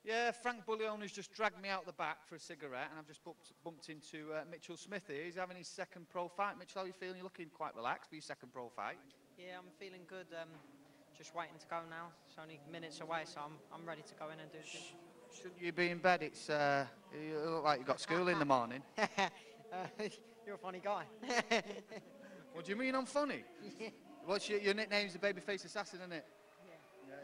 Yeah, Frank Bullione's just dragged me out the back for a cigarette, and I've just bumped into Mitchell Smith here. He's having his second pro fight. Mitchell, how are you feeling? You're looking quite relaxed for your second pro fight. Yeah, I'm feeling good. Just waiting to go now. It's only minutes away, so I'm ready to go in and do this. Shouldn't you be in bed? It's you look like you've got school in the morning. You're a funny guy. What do you mean I'm funny? What's your nickname's the Babyface Assassin, isn't it? Yeah.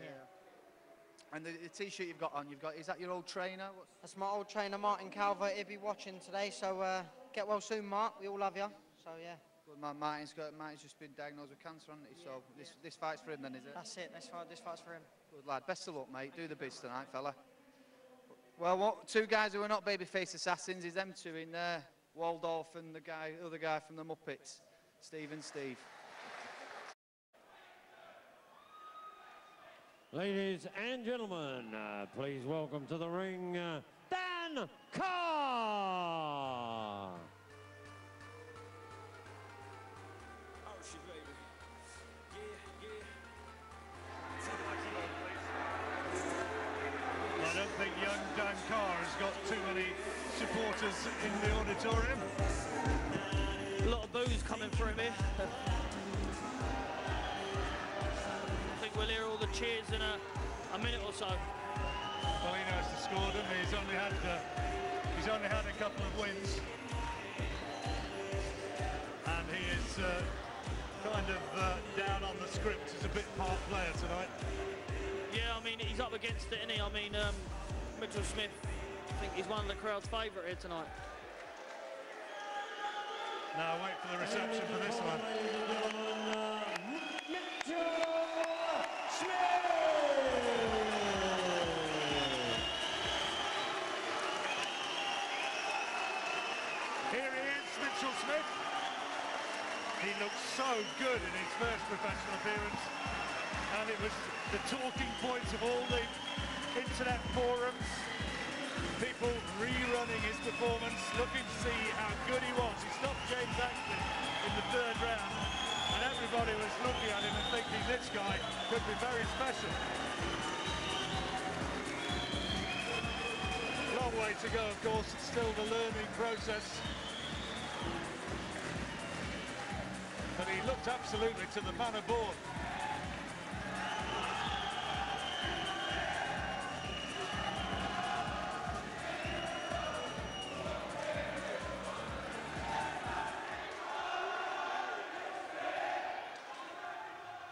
And the T-shirt you've got on, is that your old trainer? That's my old trainer, Martin Calvert. He'll be watching today, so get well soon, Mark. We all love you. So yeah. Well, Martin's just been diagnosed with cancer, hasn't he? So this fight's for him then, is it? That's it. This fight's for him. Good lad. Best of luck, mate. Do the biz tonight, fella. Well, two guys who are not Babyface Assassins is them two in there. Waldorf and the other guy from the Muppets, Steve. Ladies and gentlemen, please welcome to the ring, Dan Carr. Oh, shit, baby. I don't think young Dan Carr has got too many supporters in the auditorium. A lot of boos coming for him here. I think we'll hear all the cheers in a minute or so. Well, he knows the score, doesn't he? He's only had a couple of wins, and he is kind of down on the script as a bit part player tonight. Yeah, I mean, he's up against it, isn't he? I mean, Mitchell Smith, I think he's one of the crowd's favourite here tonight. Now wait for the reception for this one. Here he is, Mitchell Smith. He looked so good in his first professional appearance, and it was the talking points of all the internet forums. People rerunning his performance, looking to see how good he was. He stopped James Axton in the third round, and everybody was looking at him and thinking this guy could be very special. Long way to go, of course. It's still the learning process. But he looked absolutely to the man aboard.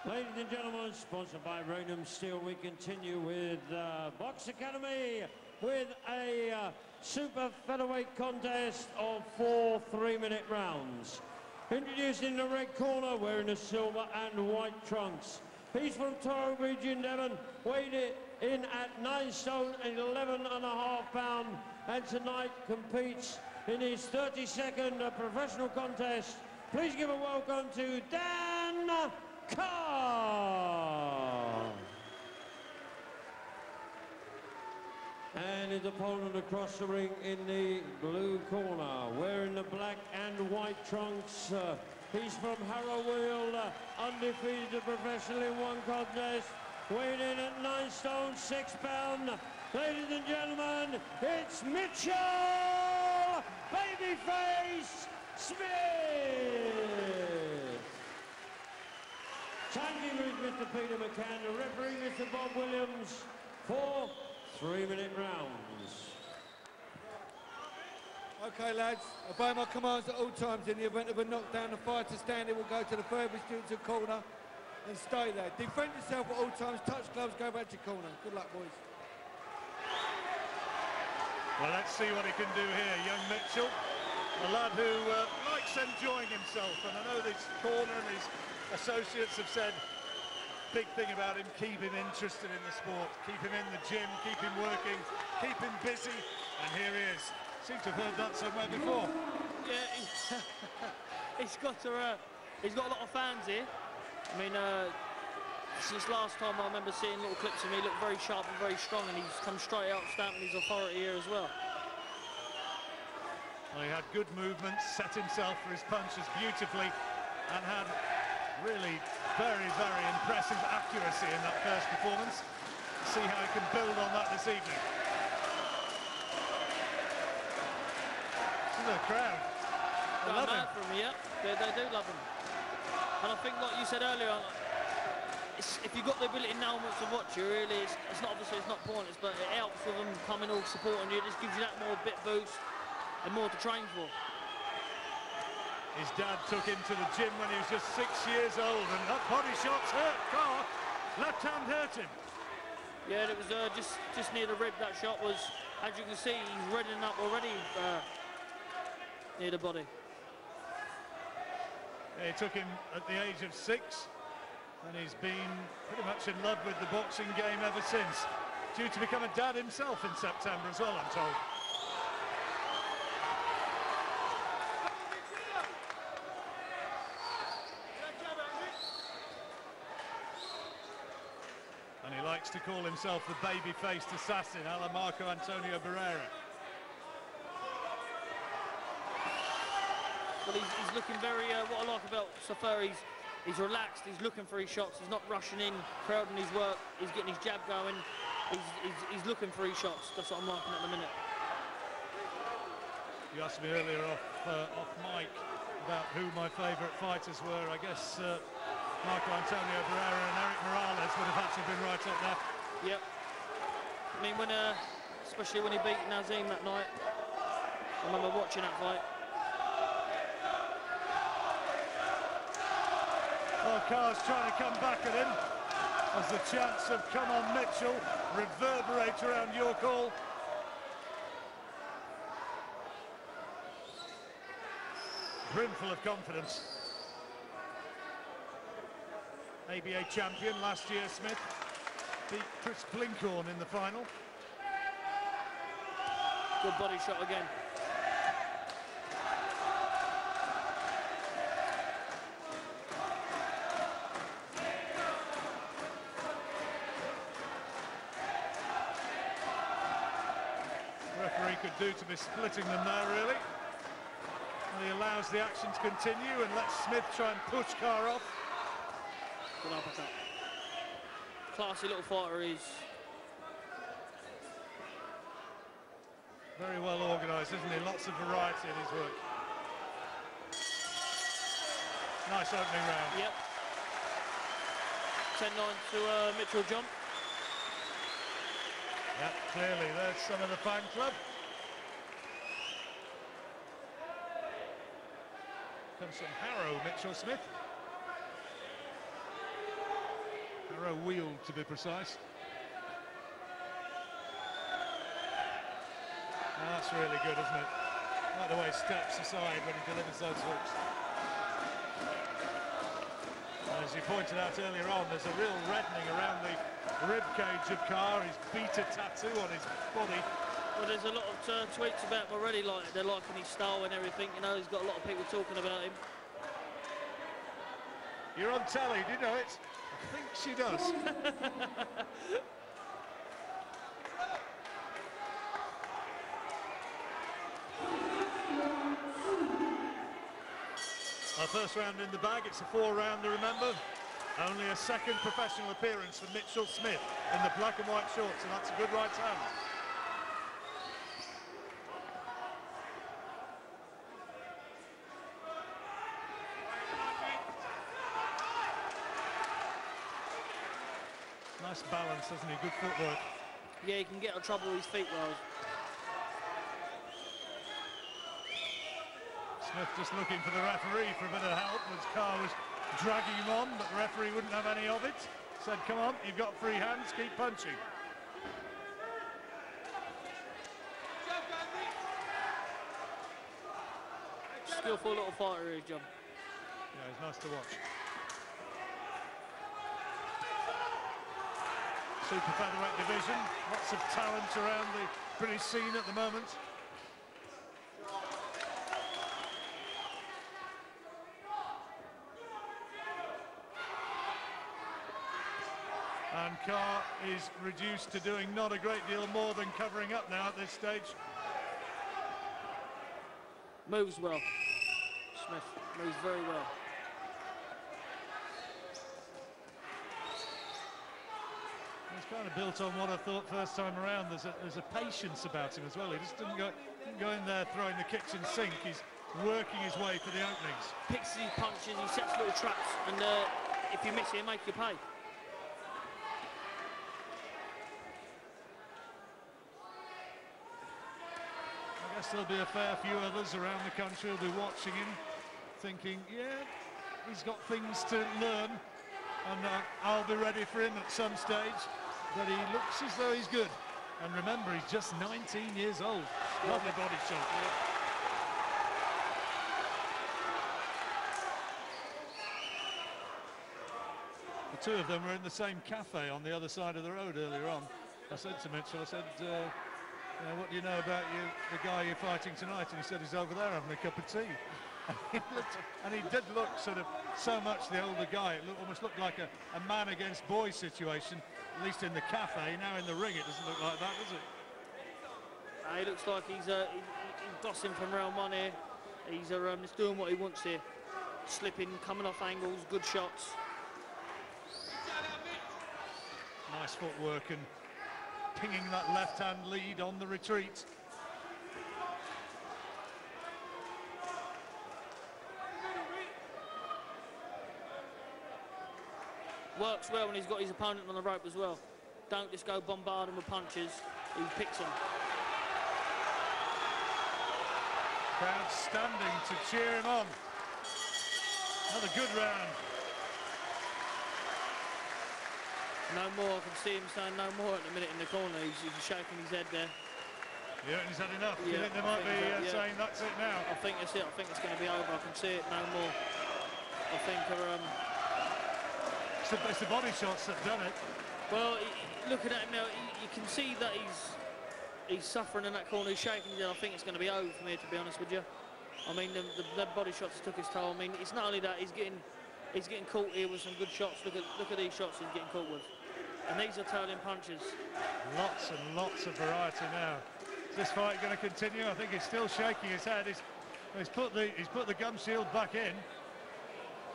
Ladies and gentlemen, sponsored by Raynham Steel, we continue with Box Academy with a super featherweight contest of 4 3-minute rounds. Introducing the red corner, wearing the silver and white trunks. He's from Torrow Bridge in Devon, weighed in at 9 stone and 11.5 pounds, and tonight competes in his 32nd professional contest. Please give a welcome to Dan Carr. And his opponent across the ring in the blue corner, wearing the black and white trunks. He's from Harrowweald, undefeated professional in one contest, weighed in at 9 stone 6 pounds. Ladies and gentlemen, it's Mitchell Babyface Smith. Timekeeper is Mr. Peter McCann, the referee Mr. Bob Williams, for 3-minute rounds. Okay, lads, obey my commands at all times. In the event of a knockdown, the fighter standing will go to the furthest distance corner and stay there. Defend yourself at all times, touch gloves, go back to corner. Good luck, boys. Well, let's see what he can do here, young Mitchell. A lad who likes enjoying himself, and I know this corner and his associates have said big thing about him: keep him interested in the sport, keep him in the gym, keep him working, keep him busy, and here he is. Seem to have heard that somewhere before. Yeah, he's got a lot of fans here. I mean, since last time I remember seeing little clips of him, he looked very sharp and very strong, and he's come straight out stamping his authority here as well. Well, he had good movements, set himself for his punches beautifully, and had really very, very impressive accuracy in that first performance. See how he can build on that this evening. the crowd. They love him. For him, yeah. They do love him. And I think, like you said earlier, if you've got the ability now to watch you, really, it's not obviously it's not pointless, but it helps with them coming all supporting you. It just gives you that more bit boost and more to train for. His dad took him to the gym when he was just 6 years old, and that body shot's hurt Carr. Left hand hurt him. Yeah, it was just near the rib. That shot was, as you can see, he's reddening up already near the body. Yeah, it took him at the age of 6, and he's been pretty much in love with the boxing game ever since. Due to become a dad himself in September as well, I'm told. And he likes to call himself the baby-faced assassin, a la Marco Antonio Barrera. But he's looking very, what I like about Safer, he's relaxed, he's looking for his shots, he's not rushing in, crowding his work, he's getting his jab going, he's looking for his shots. That's what I'm liking at the minute. You asked me earlier off mic about who my favourite fighters were. I guess Marco Antonio Barrera and Eric Morales would have actually been right up there. Yep. I mean, especially when he beat Nazim that night, I remember watching that fight. Well, Carr's trying to come back at him as the chants of "Come on, Mitchell" reverberate around York Hall. Brimful of confidence. ABA champion last year, Smith beat Chris Blinkhorn in the final. Good body shot again. Referee could do to be splitting them there, really. And he allows the action to continue and lets Smith try and push Carr off. Good uppercut. Classy little fighter he is. Very well organised, isn't he? Lots of variety in his work. Nice opening round. Yep. 10-9 to Mitchell John. Yep, clearly there's some of the fan club. Comes from Harrow, Mitchell Smith. Harrow wheel, to be precise. Oh, that's really good, isn't it? I like the way he steps aside when he delivers those hooks. And as you pointed out earlier on, there's a real reddening around the rib cage of Carr. He's beat a tattoo on his body. Well, there's a lot of tweets about him already, like they're liking his style and everything. You know, he's got a lot of people talking about him. You're on telly, do you know it? I think she does. Our first round in the bag, it's a 4-rounder, remember? Only a second professional appearance for Mitchell Smith in the black and white shorts, and that's a good right hand. Nice balance, doesn't he? Good footwork. Yeah, he can get out of trouble with his feet well. Smith just looking for the referee for a bit of help as Carr was dragging him on, but the referee wouldn't have any of it. Said, come on, you've got free hands, keep punching. Skillful little fighter here, John. Yeah, he's nice to watch. Super featherweight division, lots of talent around the British scene at the moment. And Carr is reduced to doing not a great deal more than covering up now at this stage. Moves well. Smith moves very well. He's kind of built on what I thought first time around. There's a patience about him as well. He just didn't go in there throwing the kitchen sink. He's working his way for the openings. Picks his punches, he sets little traps, and if you miss it, he'll make you pay. I guess there'll be a fair few others around the country who'll be watching him, thinking, yeah, he's got things to learn, and I'll be ready for him at some stage. But he looks as though he's good. And remember, he's just 19 years old. Lovely body shot. The two of them were in the same cafe on the other side of the road earlier on. I said to Mitchell, I said, what do you know about the guy you're fighting tonight? And he said he's over there having a cup of tea. And he did look sort of so much the older guy. It almost looked like a man against boy situation, at least in the cafe. Now in the ring, it doesn't look like that, does it? He looks like he's bossing from round one here. He's just doing what he wants here. Slipping, coming off angles, good shots. Nice footwork and pinging that left-hand lead on the retreat. Works well when he's got his opponent on the rope as well. Don't just go bombard him with punches, he picks them. Crowd standing to cheer him on. Another good round. No more, I can see him saying no more at the minute in the corner. He's shaking his head there. Yeah, he's had enough. Yeah, Do you think they might be saying that's it now? I think that's it. I think it's going to be over. I can see it no more. I think it's the body shots that done it. Well, looking at him now, you can see that he's suffering in that corner. He's shaking his head. I think it's going to be over from here, to be honest with you. I mean, the body shots took his toll. I mean, it's not only that, he's getting caught here with some good shots. Look at these shots he's getting caught with. And these are turning punches. Lots and lots of variety now. Is this fight going to continue? I think he's still shaking his head. He's put the gum shield back in.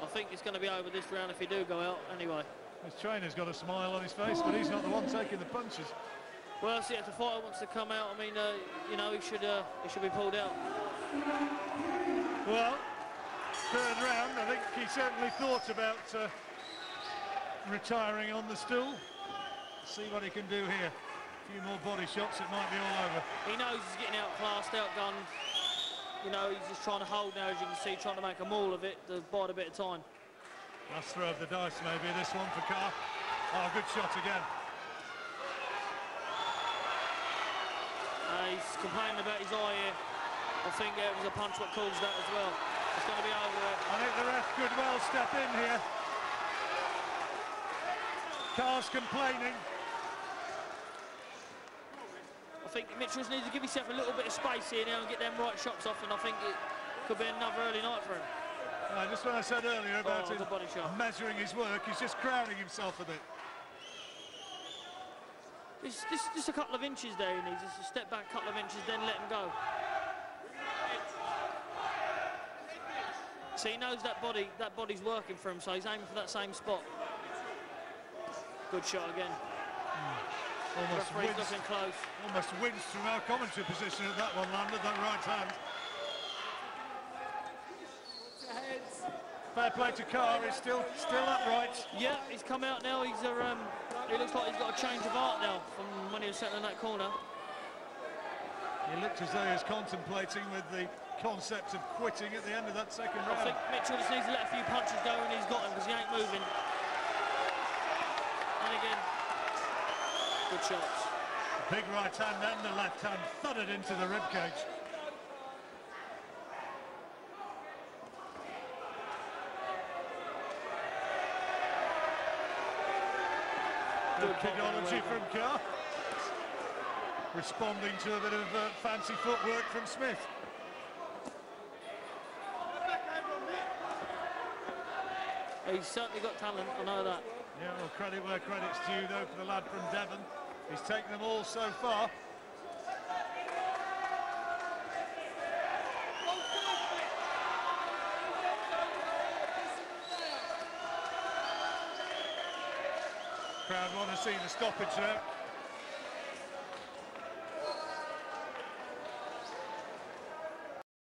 I think it's going to be over this round if he do go out anyway. His trainer's got a smile on his face, but he's not the one taking the punches. Well, see, if the fighter wants to come out, I mean, you know, he should be pulled out. Well, third round, I think he certainly thought about retiring on the stool. See what he can do here. A few more body shots, it might be all over. He knows he's getting outclassed, outgunned. You know, he's just trying to hold now, as you can see, trying to make a maul of it to bide a bit of time. Last throw of the dice, maybe, this one for Carr. Oh, good shot again. He's complaining about his eye here. I think it was a punch what caused that as well. It's going to be over there. I think the ref could well step in here. Carr's complaining. I think Mitchell needs to give himself a little bit of space here now and get them right shots off, and I think it could be another early night for him. Just what I said earlier about him body shot. measuring his work, he's just crowding himself a bit. It's just a couple of inches there he needs, just a step back, couple of inches, then let him go. So he knows that body's working for him, so he's aiming for that same spot. Good shot again. Referee's looking close. Almost winced from our commentary position at that one landed, that right hand. Fair play to Carr, he's still upright. Yeah, he's come out now. He's it looks like he's got a change of heart now from when he was sitting in that corner. He looked as though he was contemplating with the concept of quitting at the end of that second round. I think Mitchell just needs to let a few punches go and he's got him because he ain't moving. And again, good shots. Big right hand and the left hand thudded into the ribcage. Good kickology from Carr. Responding to a bit of fancy footwork from Smith. He's certainly got talent, I know that. Yeah, well, credit where credit's due, though, for the lad from Devon. He's taken them all so far. crowd want to see the stoppage there.